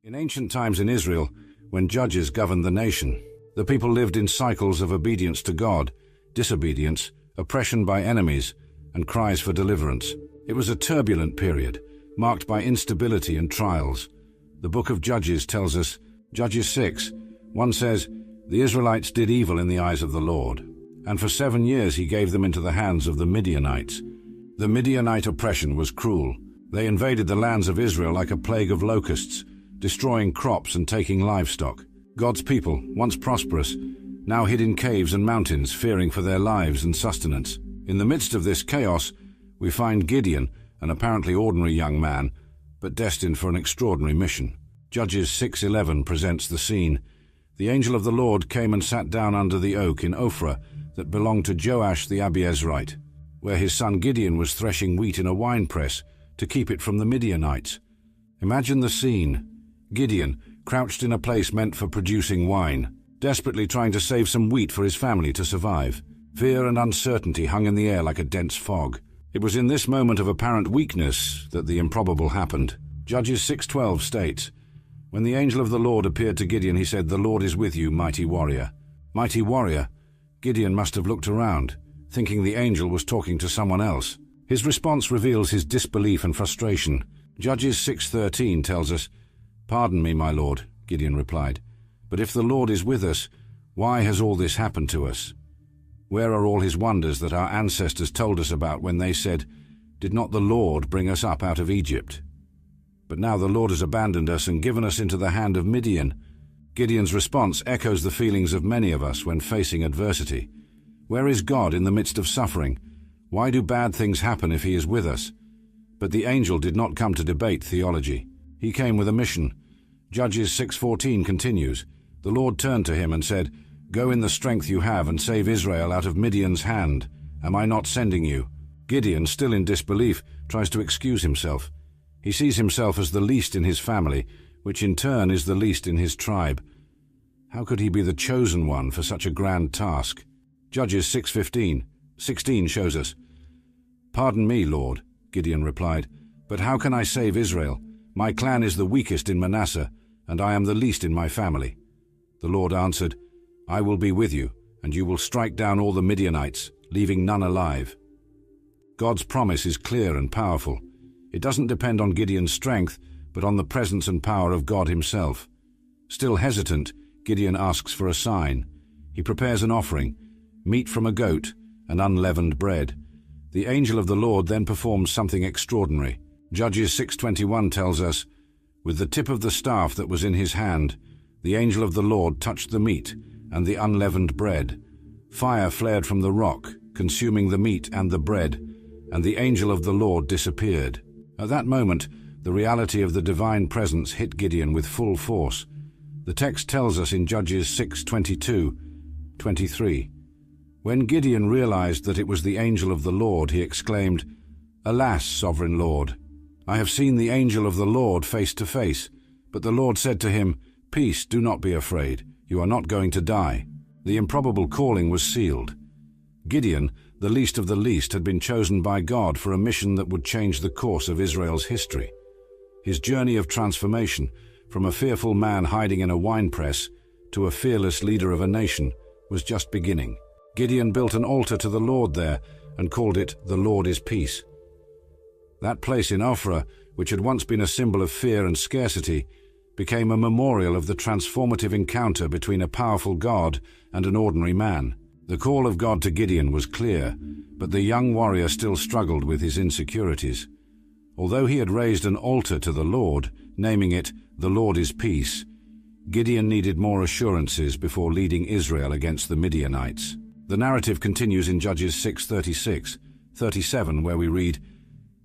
In ancient times in Israel, when judges governed the nation, the people lived in cycles of obedience to God, disobedience, oppression by enemies, and cries for deliverance. It was a turbulent period, marked by instability and trials. The book of Judges tells us, Judges 6:1 says, "The Israelites did evil in the eyes of the Lord, and for 7 years he gave them into the hands of the Midianites." The Midianite oppression was cruel. They invaded the lands of Israel like a plague of locusts, destroying crops and taking livestock. God's people, once prosperous, now hid in caves and mountains, fearing for their lives and sustenance. In the midst of this chaos, we find Gideon, an apparently ordinary young man, but destined for an extraordinary mission. Judges 6:11 presents the scene. The angel of the Lord came and sat down under the oak in Ophrah that belonged to Joash the Abiezrite, where his son Gideon was threshing wheat in a winepress to keep it from the Midianites. Imagine the scene. Gideon, crouched in a place meant for producing wine, desperately trying to save some wheat for his family to survive. Fear and uncertainty hung in the air like a dense fog. It was in this moment of apparent weakness that the improbable happened. Judges 6:12 states, "When the angel of the Lord appeared to Gideon, he said, 'The Lord is with you, mighty warrior.'" Mighty warrior? Gideon must have looked around, thinking the angel was talking to someone else. His response reveals his disbelief and frustration. Judges 6:13 tells us, "Pardon me, my lord," Gideon replied, "but if the Lord is with us, why has all this happened to us? Where are all his wonders that our ancestors told us about when they said, 'Did not the Lord bring us up out of Egypt?' But now the Lord has abandoned us and given us into the hand of Midian." Gideon's response echoes the feelings of many of us when facing adversity. Where is God in the midst of suffering? Why do bad things happen if he is with us? But the angel did not come to debate theology. He came with a mission. Judges 6:14 continues, "The Lord turned to him and said, 'Go in the strength you have and save Israel out of Midian's hand. Am I not sending you?'" Gideon, still in disbelief, tries to excuse himself. He sees himself as the least in his family, which in turn is the least in his tribe. How could he be the chosen one for such a grand task? Judges 6:16 shows us, "Pardon me, Lord," Gideon replied, "but how can I save Israel? My clan is the weakest in Manasseh, and I am the least in my family." The Lord answered, "I will be with you, and you will strike down all the Midianites, leaving none alive." God's promise is clear and powerful. It doesn't depend on Gideon's strength, but on the presence and power of God himself. Still hesitant, Gideon asks for a sign. He prepares an offering, meat from a goat and unleavened bread. The angel of the Lord then performs something extraordinary. Judges 6:21 tells us, "With the tip of the staff that was in his hand, the angel of the Lord touched the meat and the unleavened bread. Fire flared from the rock, consuming the meat and the bread, and the angel of the Lord disappeared." At that moment, the reality of the divine presence hit Gideon with full force. The text tells us in Judges 6:22-23, "When Gideon realized that it was the angel of the Lord, he exclaimed, 'Alas, sovereign Lord, I have seen the angel of the Lord face to face.' But the Lord said to him, 'Peace, do not be afraid. You are not going to die.'" The improbable calling was sealed. Gideon, the least of the least, had been chosen by God for a mission that would change the course of Israel's history. His journey of transformation, from a fearful man hiding in a winepress to a fearless leader of a nation, was just beginning. Gideon built an altar to the Lord there and called it "The Lord is Peace." That place in Ophrah, which had once been a symbol of fear and scarcity, became a memorial of the transformative encounter between a powerful God and an ordinary man. The call of God to Gideon was clear, but the young warrior still struggled with his insecurities. Although he had raised an altar to the Lord, naming it "The Lord is Peace," Gideon needed more assurances before leading Israel against the Midianites. The narrative continues in Judges 6:36-37, where we read,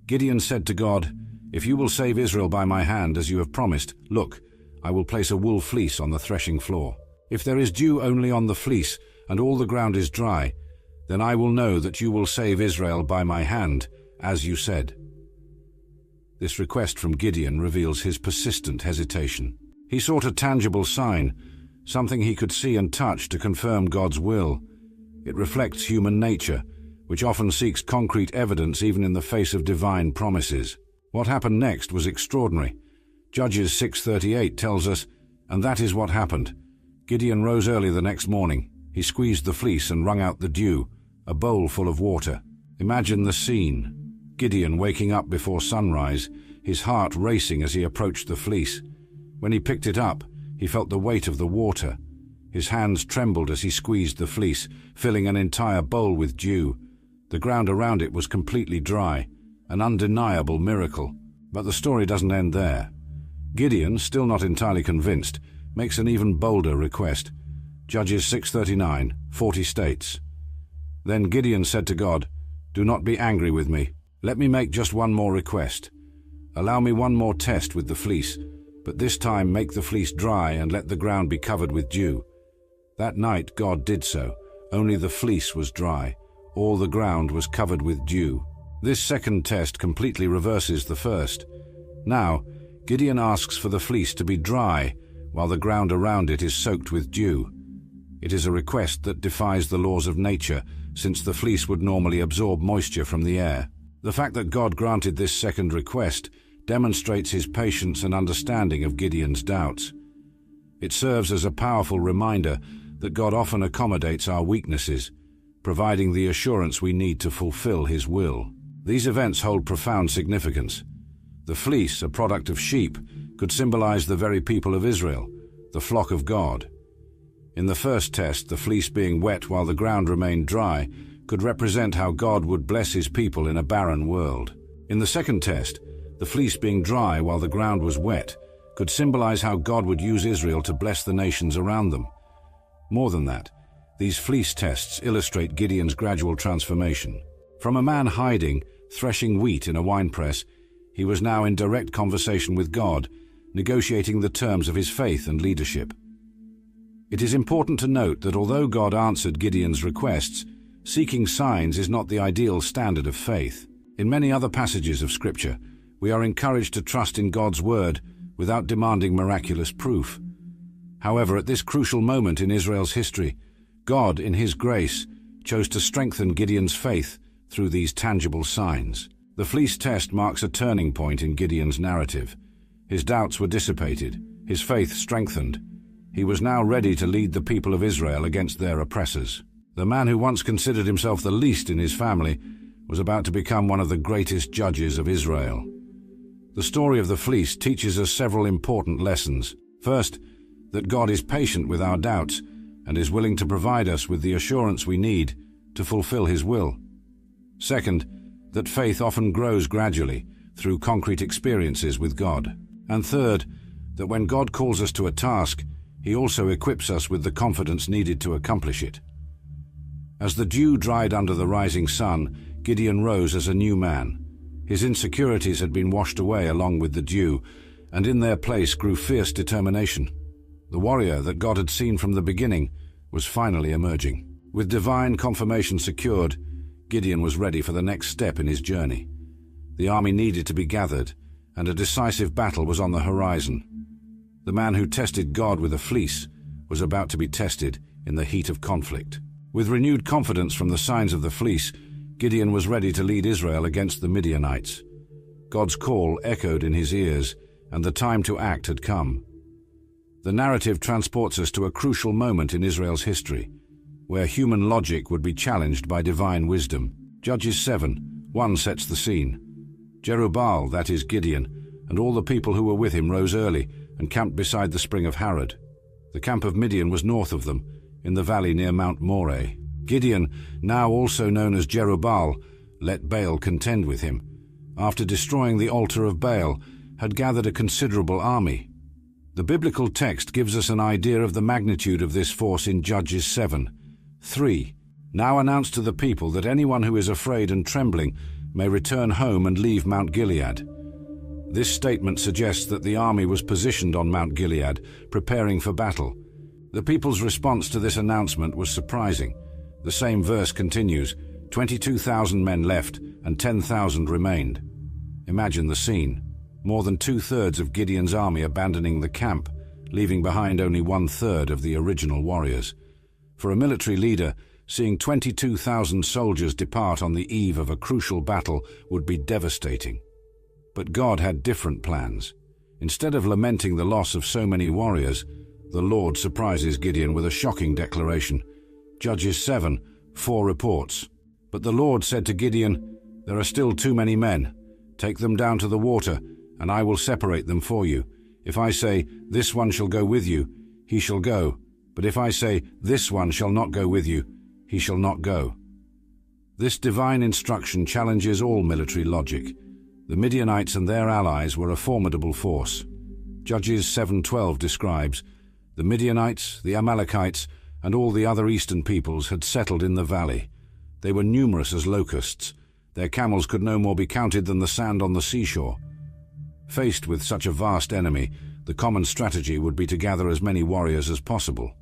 "Gideon said to God, 'If you will save Israel by my hand, as you have promised, look, I will place a wool fleece on the threshing floor. If there is dew only on the fleece, and all the ground is dry, then I will know that you will save Israel by my hand, as you said.'" This request from Gideon reveals his persistent hesitation. He sought a tangible sign, something he could see and touch to confirm God's will. It reflects human nature, which often seeks concrete evidence even in the face of divine promises. What happened next was extraordinary. Judges 6:38 tells us, "And that is what happened. Gideon rose early the next morning. He squeezed the fleece and wrung out the dew, a bowl full of water." Imagine the scene. Gideon waking up before sunrise, his heart racing as he approached the fleece. When he picked it up, he felt the weight of the water. His hands trembled as he squeezed the fleece, filling an entire bowl with dew. The ground around it was completely dry, an undeniable miracle. But the story doesn't end there. Gideon, still not entirely convinced, makes an even bolder request. Judges 6:39, 40 states, "Then Gideon said to God, 'Do not be angry with me. Let me make just one more request. Allow me one more test with the fleece, but this time make the fleece dry and let the ground be covered with dew.' That night God did so. Only the fleece was dry. All the ground was covered with dew. This second test completely reverses the first. Now, Gideon asks for the fleece to be dry, while the ground around it is soaked with dew. It is a request that defies the laws of nature, since the fleece would normally absorb moisture from the air. The fact that God granted this second request demonstrates his patience and understanding of Gideon's doubts. It serves as a powerful reminder that God often accommodates our weaknesses, providing the assurance we need to fulfill his will. These events hold profound significance. The fleece, a product of sheep, could symbolize the very people of Israel, the flock of God. In the first test, the fleece being wet while the ground remained dry could represent how God would bless his people in a barren world. In the second test, the fleece being dry while the ground was wet could symbolize how God would use Israel to bless the nations around them. More than that, these fleece tests illustrate Gideon's gradual transformation. From a man hiding, threshing wheat in a winepress, he was now in direct conversation with God, negotiating the terms of his faith and leadership. It is important to note that although God answered Gideon's requests, seeking signs is not the ideal standard of faith. In many other passages of Scripture, we are encouraged to trust in God's word without demanding miraculous proof. However, at this crucial moment in Israel's history, God, in his grace, chose to strengthen Gideon's faith through these tangible signs. The fleece test marks a turning point in Gideon's narrative. His doubts were dissipated, his faith strengthened. He was now ready to lead the people of Israel against their oppressors. The man who once considered himself the least in his family was about to become one of the greatest judges of Israel. The story of the fleece teaches us several important lessons. First, that God is patient with our doubts and is willing to provide us with the assurance we need to fulfill his will. Second, that faith often grows gradually through concrete experiences with God. And third, that when God calls us to a task, he also equips us with the confidence needed to accomplish it. As the dew dried under the rising sun, Gideon rose as a new man. His insecurities had been washed away along with the dew, and in their place grew fierce determination. The warrior that God had seen from the beginning was finally emerging. With divine confirmation secured, Gideon was ready for the next step in his journey. The army needed to be gathered, and a decisive battle was on the horizon. The man who tested God with a fleece was about to be tested in the heat of conflict. With renewed confidence from the signs of the fleece, Gideon was ready to lead Israel against the Midianites. God's call echoed in his ears, and the time to act had come. The narrative transports us to a crucial moment in Israel's history, where human logic would be challenged by divine wisdom. Judges 7:1 sets the scene. Jerubbaal, that is Gideon, and all the people who were with him rose early and camped beside the spring of Harod. The camp of Midian was north of them, in the valley near Mount Moreh. Gideon, now also known as Jerubbaal, let Baal contend with him. After destroying the altar of Baal, had gathered a considerable army. The biblical text gives us an idea of the magnitude of this force in Judges 7:3. Now announce to the people that anyone who is afraid and trembling may return home and leave Mount Gilead. This statement suggests that the army was positioned on Mount Gilead, preparing for battle. The people's response to this announcement was surprising. The same verse continues, 22,000 men left and 10,000 remained. Imagine the scene. More than 2/3 of Gideon's army abandoning the camp, leaving behind only 1/3 of the original warriors. For a military leader, seeing 22,000 soldiers depart on the eve of a crucial battle would be devastating. But God had different plans. Instead of lamenting the loss of so many warriors, the Lord surprises Gideon with a shocking declaration. Judges 7:4 reports, "But the Lord said to Gideon, 'There are still too many men. Take them down to the water, and I will separate them for you. If I say, "This one shall go with you," he shall go. But if I say, "This one shall not go with you," he shall not go." This divine instruction challenges all military logic. The Midianites and their allies were a formidable force. Judges 7:12 describes, "The Midianites, the Amalekites, and all the other eastern peoples had settled in the valley. They were numerous as locusts. Their camels could no more be counted than the sand on the seashore." Faced with such a vast enemy, the common strategy would be to gather as many warriors as possible.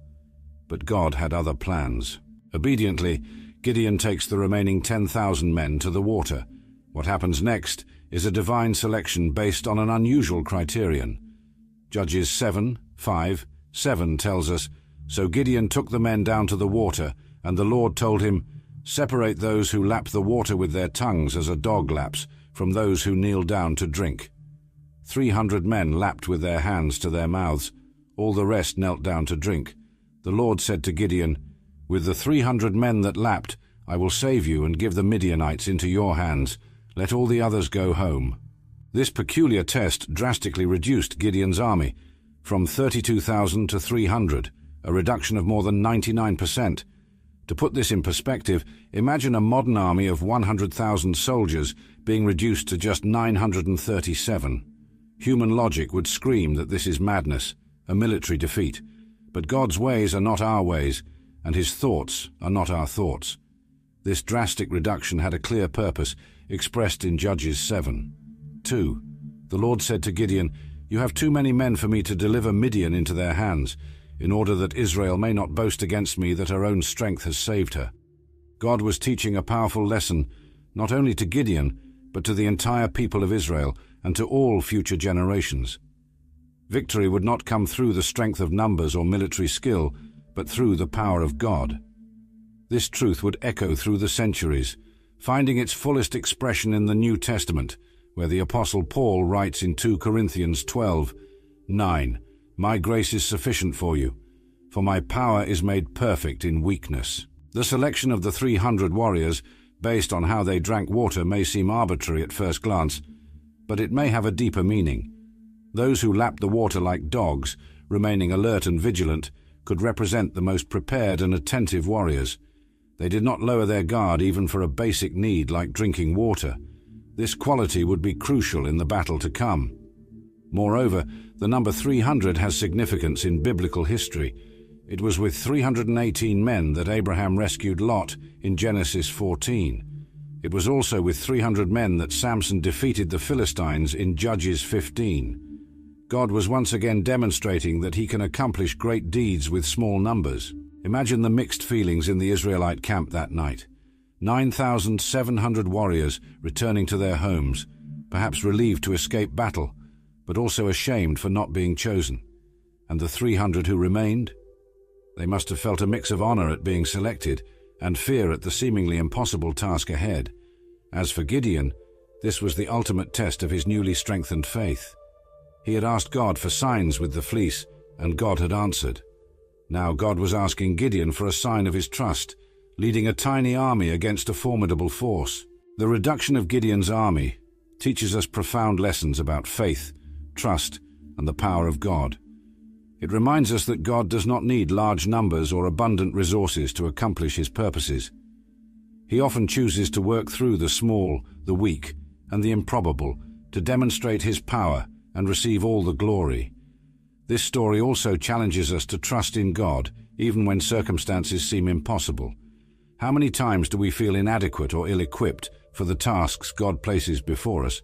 But God had other plans. Obediently, Gideon takes the remaining 10,000 men to the water. What happens next is a divine selection based on an unusual criterion. Judges 7:5-7 tells us, "So Gideon took the men down to the water, and the Lord told him, 'Separate those who lap the water with their tongues as a dog laps from those who kneel down to drink.' 300 men lapped with their hands to their mouths. All the rest knelt down to drink. The Lord said to Gideon, 'With the 300 men that lapped, I will save you and give the Midianites into your hands. Let all the others go home.'" This peculiar test drastically reduced Gideon's army from 32,000 to 300, a reduction of more than 99%. To put this in perspective, imagine a modern army of 100,000 soldiers being reduced to just 937. Human logic would scream that this is madness, a military defeat. But God's ways are not our ways, and his thoughts are not our thoughts. This drastic reduction had a clear purpose, expressed in Judges 7:2. The Lord said to Gideon, "You have too many men for me to deliver Midian into their hands, in order that Israel may not boast against me that her own strength has saved her." God was teaching a powerful lesson, not only to Gideon, but to the entire people of Israel and to all future generations. Victory would not come through the strength of numbers or military skill, but through the power of God. This truth would echo through the centuries, finding its fullest expression in the New Testament, where the Apostle Paul writes in 2 Corinthians 12:9, "My grace is sufficient for you, for my power is made perfect in weakness." The selection of the 300 warriors, based on how they drank water, may seem arbitrary at first glance, but it may have a deeper meaning. Those who lapped the water like dogs, remaining alert and vigilant, could represent the most prepared and attentive warriors. They did not lower their guard even for a basic need like drinking water. This quality would be crucial in the battle to come. Moreover, the number 300 has significance in biblical history. It was with 318 men that Abraham rescued Lot in Genesis 14. It was also with 300 men that Samson defeated the Philistines in Judges 15. God was once again demonstrating that he can accomplish great deeds with small numbers. Imagine the mixed feelings in the Israelite camp that night. 9,700 warriors returning to their homes, perhaps relieved to escape battle, but also ashamed for not being chosen. And the 300 who remained? They must have felt a mix of honor at being selected and fear at the seemingly impossible task ahead. As for Gideon, this was the ultimate test of his newly strengthened faith. He had asked God for signs with the fleece, and God had answered. Now God was asking Gideon for a sign of his trust, leading a tiny army against a formidable force. The reduction of Gideon's army teaches us profound lessons about faith, trust, and the power of God. It reminds us that God does not need large numbers or abundant resources to accomplish his purposes. He often chooses to work through the small, the weak, and the improbable to demonstrate his power and receive all the glory. This story also challenges us to trust in God, even when circumstances seem impossible. How many times do we feel inadequate or ill-equipped for the tasks God places before us?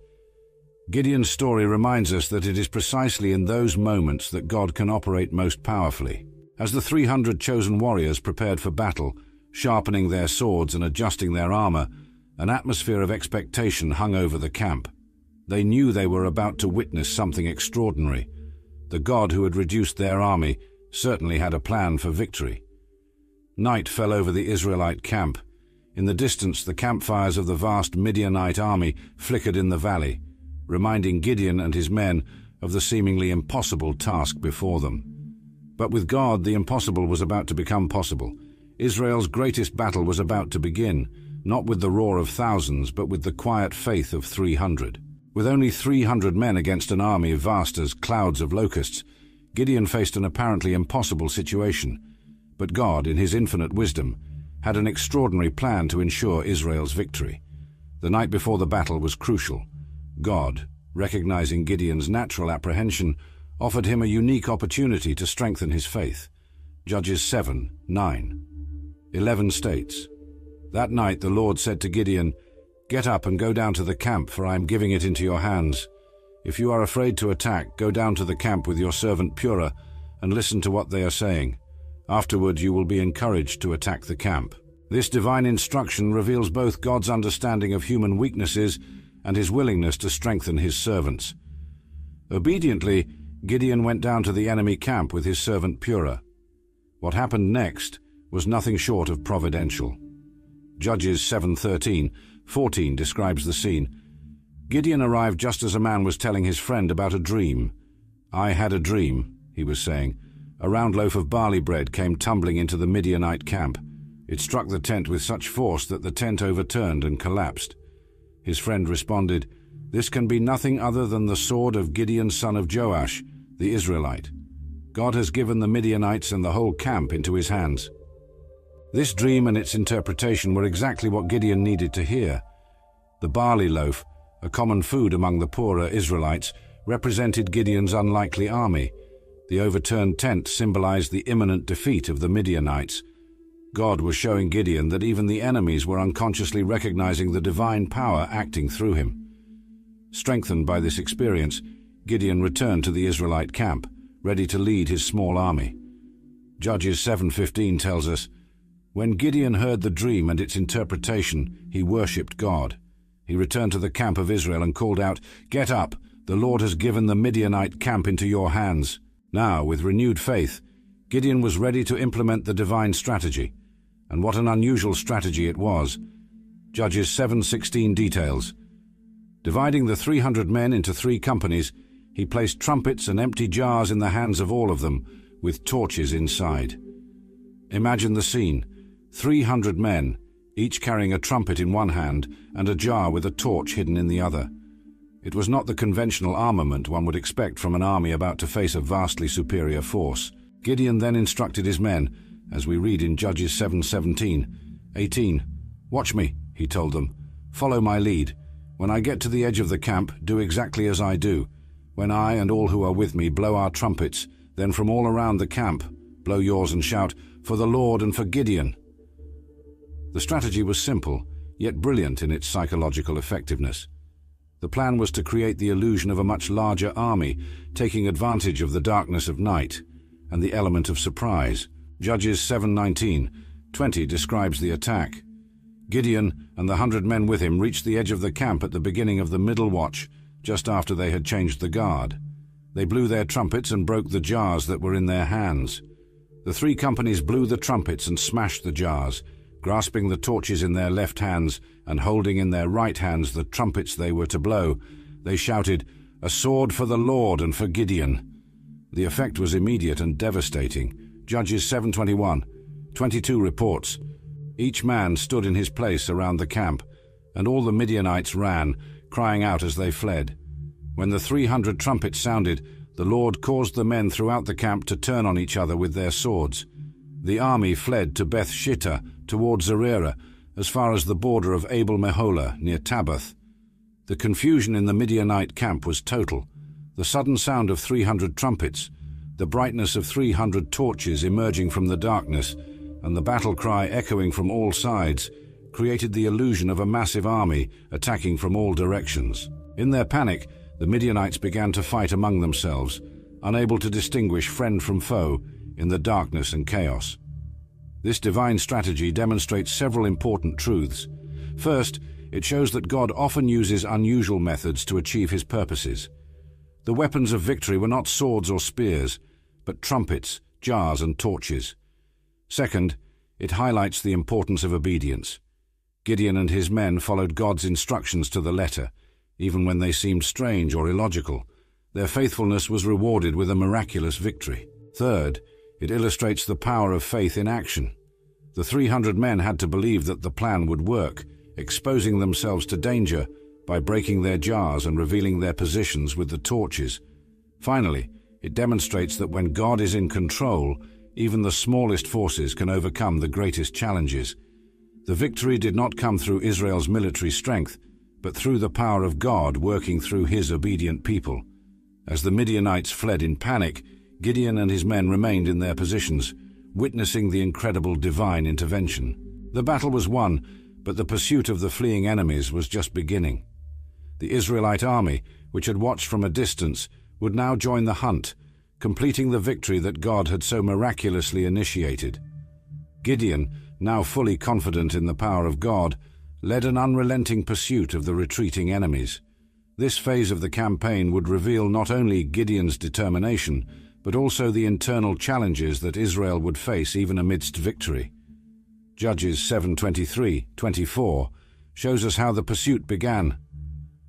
Gideon's story reminds us that it is precisely in those moments that God can operate most powerfully. As the 300 chosen warriors prepared for battle, sharpening their swords and adjusting their armor, an atmosphere of expectation hung over the camp. They knew they were about to witness something extraordinary. The God who had reduced their army certainly had a plan for victory. Night fell over the Israelite camp. In the distance, the campfires of the vast Midianite army flickered in the valley, reminding Gideon and his men of the seemingly impossible task before them. But with God, the impossible was about to become possible. Israel's greatest battle was about to begin, not with the roar of thousands, but with the quiet faith of 300. With only 300 men against an army vast as clouds of locusts, Gideon faced an apparently impossible situation. But God, in his infinite wisdom, had an extraordinary plan to ensure Israel's victory. The night before the battle was crucial. God, recognizing Gideon's natural apprehension, offered him a unique opportunity to strengthen his faith. Judges 7:9. 11 states, "That night the Lord said to Gideon, 'Get up and go down to the camp, for I am giving it into your hands. If you are afraid to attack, go down to the camp with your servant Purah and listen to what they are saying. Afterward you will be encouraged to attack the camp.'" This divine instruction reveals both God's understanding of human weaknesses and his willingness to strengthen his servants. Obediently, Gideon went down to the enemy camp with his servant Purah. What happened next was nothing short of providential. Judges 7:13-14 describes the scene. Gideon arrived just as a man was telling his friend about a dream. "I had a dream," he was saying. "A round loaf of barley bread came tumbling into the Midianite camp. It struck the tent with such force that the tent overturned and collapsed." His friend responded, "This can be nothing other than the sword of Gideon son of Joash, the Israelite. God has given the Midianites and the whole camp into his hands." This dream and its interpretation were exactly what Gideon needed to hear. The barley loaf, a common food among the poorer Israelites, represented Gideon's unlikely army. The overturned tent symbolized the imminent defeat of the Midianites. God was showing Gideon that even the enemies were unconsciously recognizing the divine power acting through him. Strengthened by this experience, Gideon returned to the Israelite camp, ready to lead his small army. Judges 7:15 tells us, "When Gideon heard the dream and its interpretation, he worshipped God. He returned to the camp of Israel and called out, 'Get up! The Lord has given the Midianite camp into your hands.'" Now, with renewed faith, Gideon was ready to implement the divine strategy. And what an unusual strategy it was. Judges 7:16 details. Dividing the 300 men into 3 companies, he placed trumpets and empty jars in the hands of all of them, with torches inside. Imagine the scene. 300 men, each carrying a trumpet in one hand and a jar with a torch hidden in the other. It was not the conventional armament one would expect from an army about to face a vastly superior force. Gideon then instructed his men, as we read in Judges 7:17-18. "Watch me," he told them. "Follow my lead. When I get to the edge of the camp, do exactly as I do. When I and all who are with me blow our trumpets, then from all around the camp, blow yours and shout, 'For the Lord and for Gideon.'" The strategy was simple, yet brilliant in its psychological effectiveness. The plan was to create the illusion of a much larger army, taking advantage of the darkness of night and the element of surprise. Judges 7:19-20 describes the attack. Gideon and the 100 men with him reached the edge of the camp at the beginning of the middle watch, just after they had changed the guard. They blew their trumpets and broke the jars that were in their hands. The 3 companies blew the trumpets and smashed the jars, grasping the torches in their left hands and holding in their right hands the trumpets they were to blow. They shouted, "A sword for the Lord and for Gideon." The effect was immediate and devastating. Judges 7:21, 22 reports, "Each man stood in his place around the camp, and all the Midianites ran, crying out as they fled. When the 300 trumpets sounded, the Lord caused the men throughout the camp to turn on each other with their swords. The army fled to Beth Shittah towards Zererah, as far as the border of Abel-Meholah near Tabbath. The confusion in the Midianite camp was total. The sudden sound of 300 trumpets, the brightness of 300 torches emerging from the darkness, and the battle cry echoing from all sides created the illusion of a massive army attacking from all directions. In their panic, the Midianites began to fight among themselves, unable to distinguish friend from foe in the darkness and chaos. This divine strategy demonstrates several important truths. First, it shows that God often uses unusual methods to achieve his purposes. The weapons of victory were not swords or spears, but trumpets, jars, and torches. Second, it highlights the importance of obedience. Gideon and his men followed God's instructions to the letter, even when they seemed strange or illogical. Their faithfulness was rewarded with a miraculous victory. Third, it illustrates the power of faith in action. The 300 men had to believe that the plan would work, exposing themselves to danger by breaking their jars and revealing their positions with the torches. Finally, it demonstrates that when God is in control, even the smallest forces can overcome the greatest challenges. The victory did not come through Israel's military strength, but through the power of God working through his obedient people. As the Midianites fled in panic, Gideon and his men remained in their positions, witnessing the incredible divine intervention. The battle was won, but the pursuit of the fleeing enemies was just beginning. The Israelite army, which had watched from a distance, would now join the hunt, completing the victory that God had so miraculously initiated. Gideon, now fully confident in the power of God, led an unrelenting pursuit of the retreating enemies. This phase of the campaign would reveal not only Gideon's determination, but also the internal challenges that Israel would face even amidst victory. Judges 7:23-24 shows us how the pursuit began.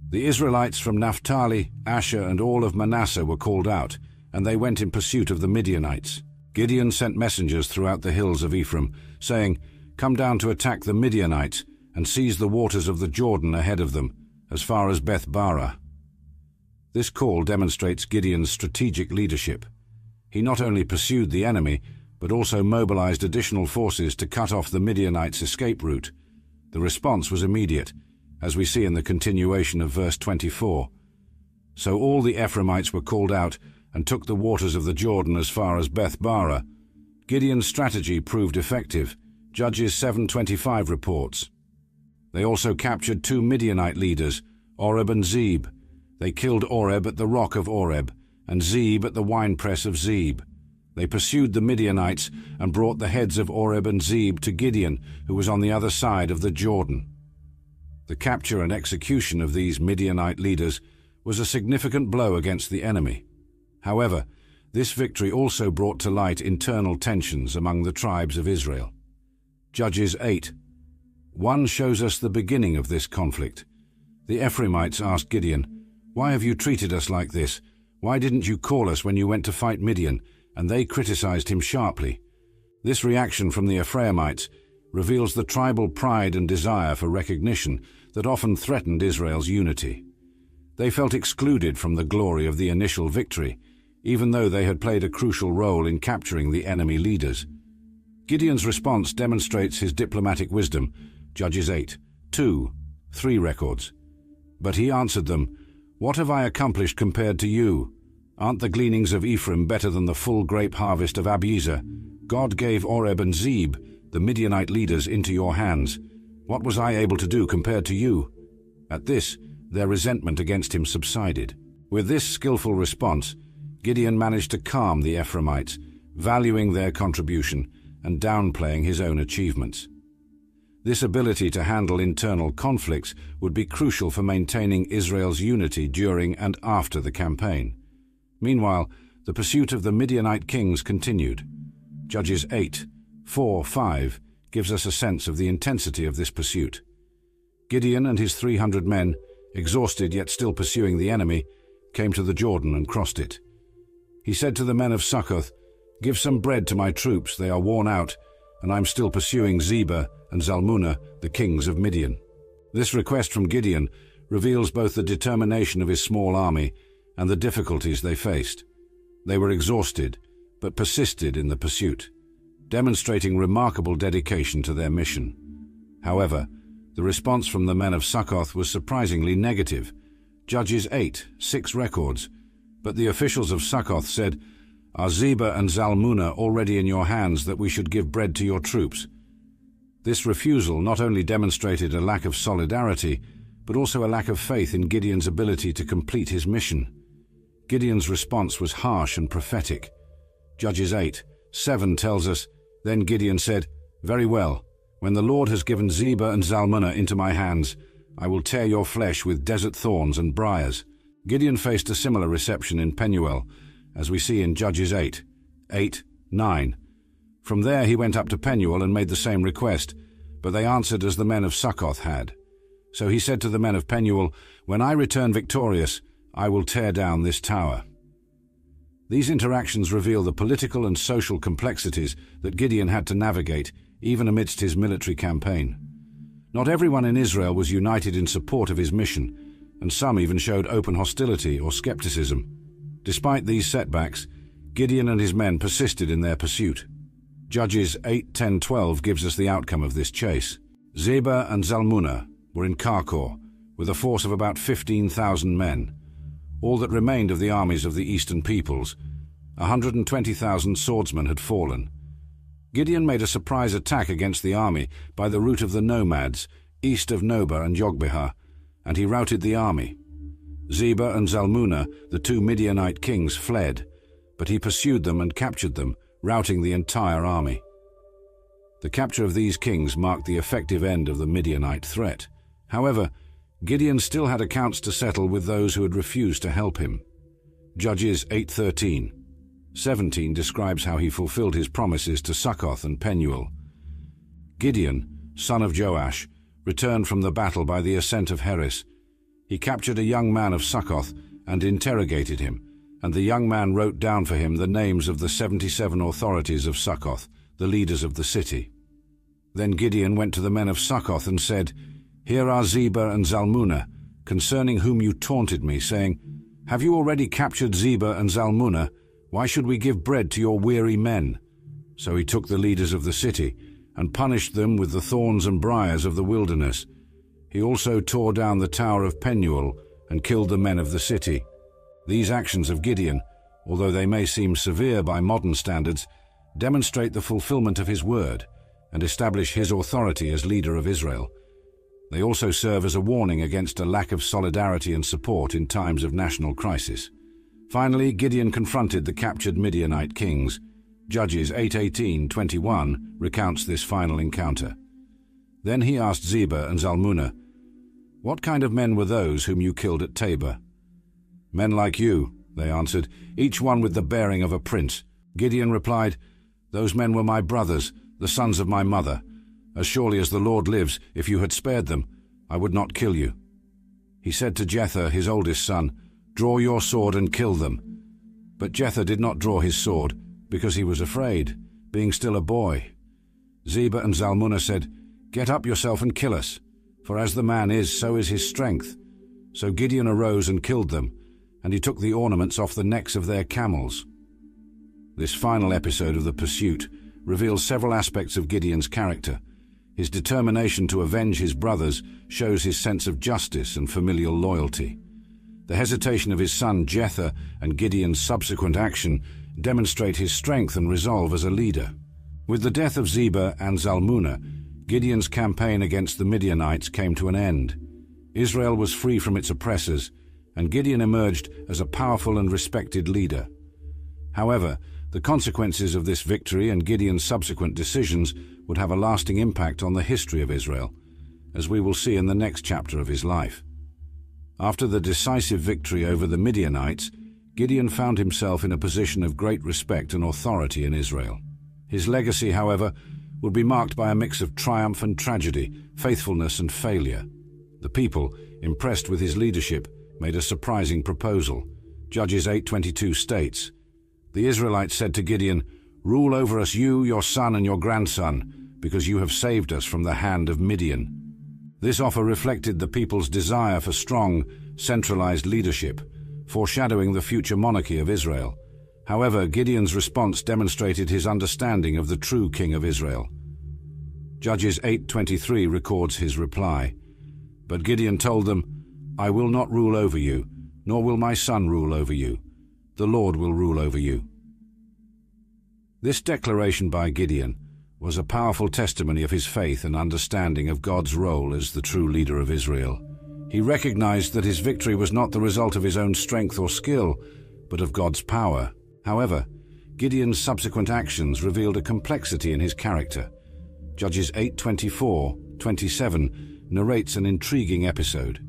The Israelites from Naphtali, Asher, and all of Manasseh were called out, and they went in pursuit of the Midianites. Gideon sent messengers throughout the hills of Ephraim, saying, "Come down to attack the Midianites and seize the waters of the Jordan ahead of them, as far as Beth-barah." This call demonstrates Gideon's strategic leadership. He not only pursued the enemy, but also mobilized additional forces to cut off the Midianites' escape route. The response was immediate, as we see in the continuation of verse 24. So all the Ephraimites were called out and took the waters of the Jordan as far as Beth-barah. Gideon's strategy proved effective, Judges 7:25 reports. They also captured 2 Midianite leaders, Oreb and Zeb. They killed Oreb at the rock of Oreb, and Zeb at the winepress of Zeb. They pursued the Midianites and brought the heads of Oreb and Zeb to Gideon, who was on the other side of the Jordan. The capture and execution of these Midianite leaders was a significant blow against the enemy. However, this victory also brought to light internal tensions among the tribes of Israel. Judges 8:1 shows us the beginning of this conflict. The Ephraimites asked Gideon, "Why have you treated us like this? Why didn't you call us when you went to fight Midian?" And they criticized him sharply. This reaction from the Ephraimites reveals the tribal pride and desire for recognition that often threatened Israel's unity. They felt excluded from the glory of the initial victory, even though they had played a crucial role in capturing the enemy leaders. Gideon's response demonstrates his diplomatic wisdom, Judges 8:2-3 records. But he answered them, "What have I accomplished compared to you? Aren't the gleanings of Ephraim better than the full grape harvest of Abiezer? God gave Oreb and Zeb, the Midianite leaders, into your hands. What was I able to do compared to you?" At this, their resentment against him subsided. With this skillful response, Gideon managed to calm the Ephraimites, valuing their contribution and downplaying his own achievements. This ability to handle internal conflicts would be crucial for maintaining Israel's unity during and after the campaign. Meanwhile, the pursuit of the Midianite kings continued. Judges 8:4-5 gives us a sense of the intensity of this pursuit. Gideon and his 300 men, exhausted yet still pursuing the enemy, came to the Jordan and crossed it. He said to the men of Succoth, "Give some bread to my troops, they are worn out, and I'm still pursuing Zebah and Zalmunna, the kings of Midian." This request from Gideon reveals both the determination of his small army and the difficulties they faced. They were exhausted, but persisted in the pursuit, demonstrating remarkable dedication to their mission. However, the response from the men of Succoth was surprisingly negative. Judges 8:6 records, "But the officials of Succoth said, 'Are Zebah and Zalmunna already in your hands that we should give bread to your troops?'" This refusal not only demonstrated a lack of solidarity, but also a lack of faith in Gideon's ability to complete his mission. Gideon's response was harsh and prophetic. Judges 8:7 tells us, "Then Gideon said, 'Very well, when the Lord has given Zebah and Zalmunna into my hands, I will tear your flesh with desert thorns and briars.'" Gideon faced a similar reception in Penuel, as we see in Judges 8:8-9. From there he went up to Penuel and made the same request, but they answered as the men of Succoth had. So he said to the men of Penuel, "When I return victorious, I will tear down this tower. These interactions reveal the political and social complexities that Gideon had to navigate, even amidst his military campaign. Not everyone in Israel was united in support of his mission, and some even showed open hostility or skepticism. Despite these setbacks, Gideon and his men persisted in their pursuit. Judges 8:10-12 gives us the outcome of this chase. Zebah and Zalmunna were in Karkor, with a force of about 15,000 men. All that remained of the armies of the eastern peoples, 120,000 swordsmen had fallen. Gideon made a surprise attack against the army by the route of the nomads, east of Nobah and Jogbehah, and he routed the army. Zebah and Zalmunna, the two Midianite kings, fled, but he pursued them and captured them, routing the entire army. The capture of these kings marked the effective end of the Midianite threat. However, Gideon still had accounts to settle with those who had refused to help him. Judges 8:13-17 describes how he fulfilled his promises to Succoth and Penuel. Gideon, son of Joash, returned from the battle by the ascent of Heres. He captured a young man of Succoth and interrogated him, and the young man wrote down for him the names of the 77 authorities of Succoth, the leaders of the city. Then Gideon went to the men of Succoth and said, "Here are Zebah and Zalmunna, concerning whom you taunted me, saying, 'Have you already captured Zebah and Zalmunna? Why should we give bread to your weary men?' So he took the leaders of the city and punished them with the thorns and briars of the wilderness. He also tore down the tower of Penuel and killed the men of the city." These actions of Gideon, although they may seem severe by modern standards, demonstrate the fulfillment of his word and establish his authority as leader of Israel. They also serve as a warning against a lack of solidarity and support in times of national crisis. Finally, Gideon confronted the captured Midianite kings. Judges 8:18-21 recounts this final encounter. Then he asked Zebah and Zalmunna, "What kind of men were those whom you killed at Tabor?" "Men like you," they answered, "each one with the bearing of a prince." Gideon replied, "Those men were my brothers, the sons of my mother. As surely as the Lord lives, if you had spared them, I would not kill you." He said to Jether, his oldest son, "Draw your sword and kill them." But Jether did not draw his sword, because he was afraid, being still a boy. Zebah and Zalmunna said, "Get up yourself and kill us, for as the man is, so is his strength." So Gideon arose and killed them, and he took the ornaments off the necks of their camels. This final episode of the pursuit reveals several aspects of Gideon's character. His determination to avenge his brothers shows his sense of justice and familial loyalty. The hesitation of his son Jether and Gideon's subsequent action demonstrate his strength and resolve as a leader. With the death of Zebah and Zalmunna, Gideon's campaign against the Midianites came to an end. Israel was free from its oppressors, and Gideon emerged as a powerful and respected leader. However, the consequences of this victory and Gideon's subsequent decisions would have a lasting impact on the history of Israel, as we will see in the next chapter of his life. After the decisive victory over the Midianites, Gideon found himself in a position of great respect and authority in Israel. His legacy, however, would be marked by a mix of triumph and tragedy, faithfulness and failure. The people, impressed with his leadership, made a surprising proposal. Judges 8:22 states, "The Israelites said to Gideon, 'Rule over us you, your son and your grandson, because you have saved us from the hand of Midian.'" This offer reflected the people's desire for strong, centralized leadership, foreshadowing the future monarchy of Israel. However, Gideon's response demonstrated his understanding of the true king of Israel. Judges 8:23 records his reply. But Gideon told them, "I will not rule over you, nor will my son rule over you. The Lord will rule over you." This declaration by Gideon was a powerful testimony of his faith and understanding of God's role as the true leader of Israel. He recognized that his victory was not the result of his own strength or skill, but of God's power. However, Gideon's subsequent actions revealed a complexity in his character. Judges 8:24-27 narrates an intriguing episode.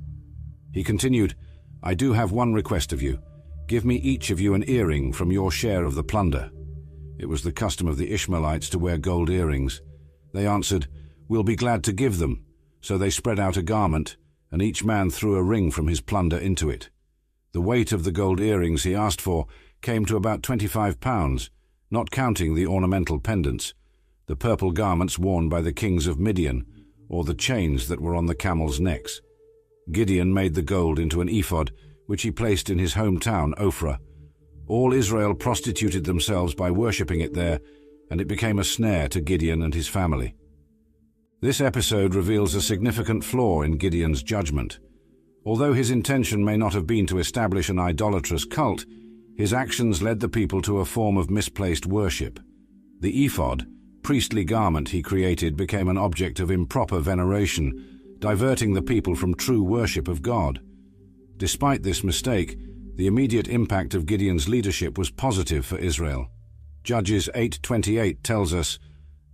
He continued, "I do have one request of you. Give me each of you an earring from your share of the plunder." It was the custom of the Ishmaelites to wear gold earrings. They answered, "We'll be glad to give them." So they spread out a garment, and each man threw a ring from his plunder into it. The weight of the gold earrings he asked for came to about 25 pounds, not counting the ornamental pendants, the purple garments worn by the kings of Midian, or the chains that were on the camels' necks. Gideon made the gold into an ephod, which he placed in his hometown, Ophrah. All Israel prostituted themselves by worshipping it there, and it became a snare to Gideon and his family. This episode reveals a significant flaw in Gideon's judgment. Although his intention may not have been to establish an idolatrous cult, his actions led the people to a form of misplaced worship. The ephod, priestly garment he created, became an object of improper veneration, diverting the people from true worship of God. Despite this mistake, the immediate impact of Gideon's leadership was positive for Israel. Judges 8:28 tells us,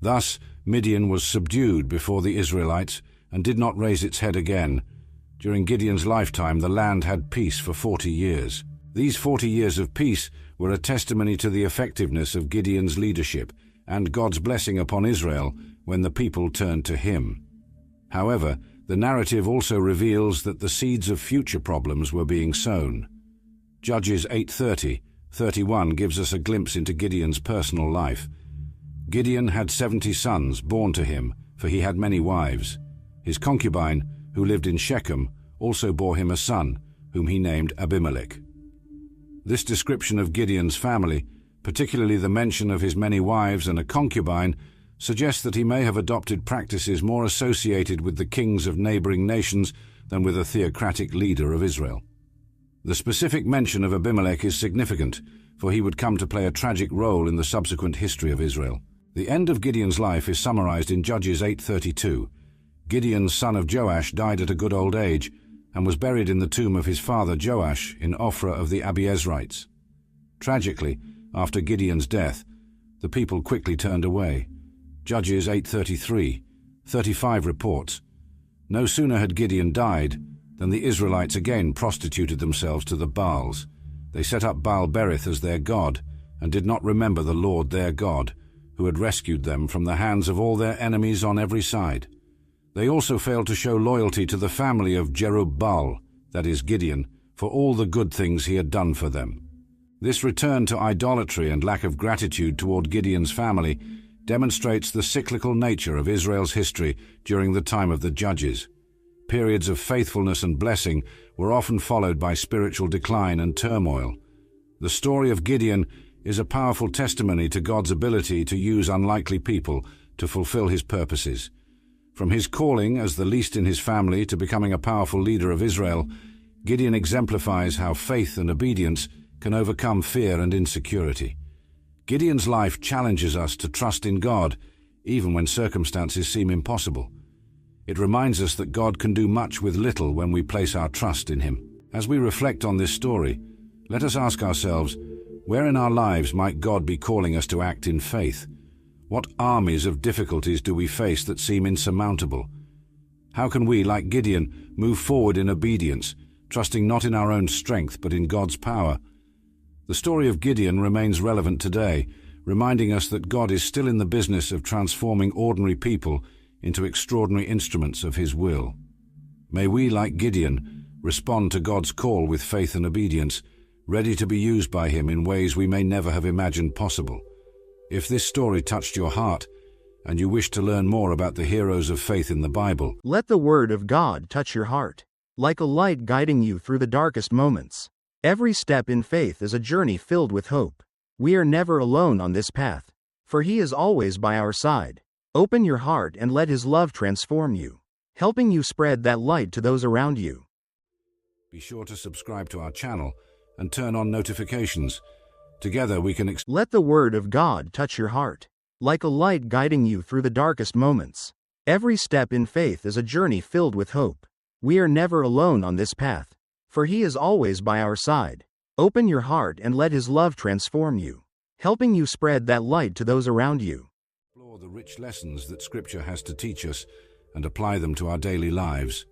"Thus Midian was subdued before the Israelites and did not raise its head again. During Gideon's lifetime, the land had peace for 40 years. These 40 years of peace were a testimony to the effectiveness of Gideon's leadership and God's blessing upon Israel when the people turned to him. However, the narrative also reveals that the seeds of future problems were being sown. Judges 8:30-31 gives us a glimpse into Gideon's personal life. Gideon had 70 sons born to him, for he had many wives. His concubine, who lived in Shechem, also bore him a son, whom he named Abimelech. This description of Gideon's family, particularly the mention of his many wives and a concubine, suggests that he may have adopted practices more associated with the kings of neighboring nations than with a theocratic leader of Israel. The specific mention of Abimelech is significant, for he would come to play a tragic role in the subsequent history of Israel. The end of Gideon's life is summarized in Judges 8:32. Gideon, son of Joash, died at a good old age and was buried in the tomb of his father Joash in Ophrah of the Abiezrites. Tragically, after Gideon's death, the people quickly turned away. Judges 8:33-35 reports, "No sooner had Gideon died than the Israelites again prostituted themselves to the Baals. They set up Baal-berith as their god and did not remember the Lord their God, who had rescued them from the hands of all their enemies on every side. They also failed to show loyalty to the family of Jerubbaal, that is Gideon, for all the good things he had done for them." This return to idolatry and lack of gratitude toward Gideon's family demonstrates the cyclical nature of Israel's history during the time of the Judges. Periods of faithfulness and blessing were often followed by spiritual decline and turmoil. The story of Gideon is a powerful testimony to God's ability to use unlikely people to fulfill his purposes. From his calling as the least in his family to becoming a powerful leader of Israel, Gideon exemplifies how faith and obedience can overcome fear and insecurity. Gideon's life challenges us to trust in God, even when circumstances seem impossible. It reminds us that God can do much with little when we place our trust in him. As we reflect on this story, let us ask ourselves, where in our lives might God be calling us to act in faith? What armies of difficulties do we face that seem insurmountable? How can we, like Gideon, move forward in obedience, trusting not in our own strength but in God's power? The story of Gideon remains relevant today, reminding us that God is still in the business of transforming ordinary people into extraordinary instruments of his will. May we, like Gideon, respond to God's call with faith and obedience, ready to be used by him in ways we may never have imagined possible. If this story touched your heart, and you wish to learn more about the heroes of faith in the Bible, let the Word of God touch your heart, like a light guiding you through the darkest moments. Every step in faith is a journey filled with hope. We are never alone on this path, for He is always by our side. Open your heart and let His love transform you, helping you spread that light to those around you. Be sure to subscribe to our channel and turn on notifications. Together we can let the Word of God touch your heart, like a light guiding you through the darkest moments. Every step in faith is a journey filled with hope. We are never alone on this path, for He is always by our side. Open your heart and let His love transform you, helping you spread that light to those around you. Explore the rich lessons that Scripture has to teach us and apply them to our daily lives.